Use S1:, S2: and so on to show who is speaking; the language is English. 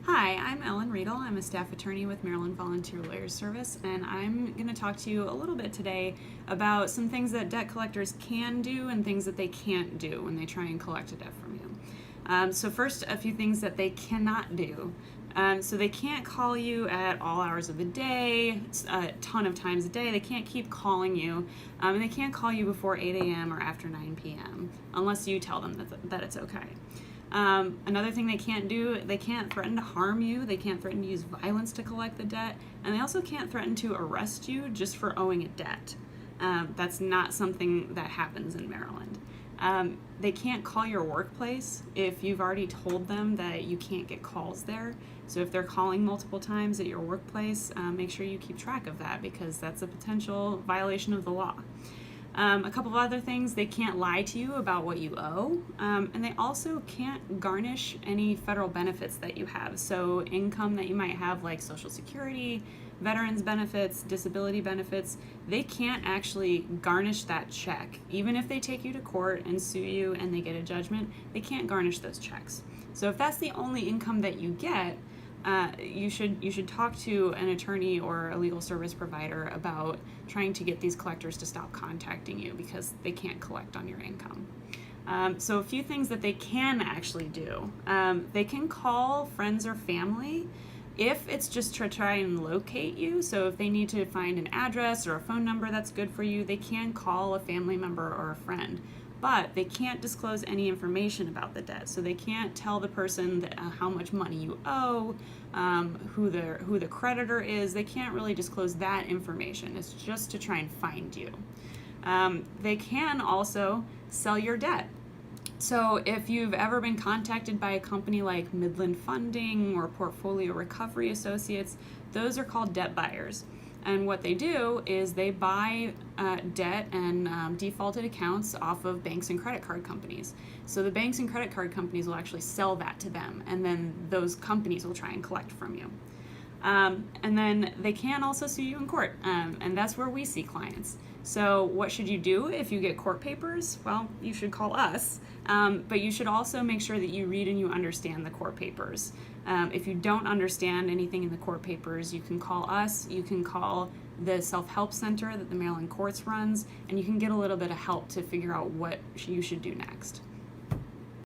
S1: Hi, I'm Ellen Riedel. I'm a staff attorney with Maryland Volunteer Lawyers Service, and I'm going to talk to you a little bit today about some things that debt collectors can do and things that they can't do when they try and collect a debt from you. So first, a few things that they cannot do. So they can't call you at all hours of the day, a ton of times a day. They can't keep calling you, and they can't call you before 8 a.m. or after 9 p.m. unless you tell them that it's okay. Another thing they can't do, they can't threaten to harm you, they can't threaten to use violence to collect the debt, and they also can't threaten to arrest you just for owing a debt. That's not something that happens in Maryland. They can't call your workplace if you've already told them that you can't get calls there. So if they're calling multiple times at your workplace, make sure you keep track of that because that's a potential violation of the law. A couple of other things, they can't lie to you about what you owe, and they also can't garnish any federal benefits that you have. So income that you might have like Social Security, veterans benefits, disability benefits, they can't actually garnish that check. Even if they take you to court and sue you and they get a judgment, they can't garnish those checks. So if that's the only income that you get, you should talk to an attorney or a legal service provider about trying to get these collectors to stop contacting you because they can't collect on your income. So a few things that they can actually do. They can call friends or family if it's just to try and locate you. So if they need to find an address or a phone number that's good for you, they can call a family member or a friend. But they can't disclose any information about the debt. So they can't tell the person how much money you owe, who the creditor is. They can't really disclose that information. It's just to try and find you. They can also sell your debt. So if you've ever been contacted by a company like Midland Funding or Portfolio Recovery Associates, those are called debt buyers. And what they do is they buy debt and defaulted accounts off of banks and credit card companies. So the banks and credit card companies will actually sell that to them, and then those companies will try and collect from you. And then they can also sue you in court, and that's where we see clients. So what should you do if you get court papers? Well, you should call us, but you should also make sure that you read and you understand the court papers. If you don't understand anything in the court papers, you can call us, you can call the self-help center that the Maryland Courts runs, and you can get a little bit of help to figure out what you should do next.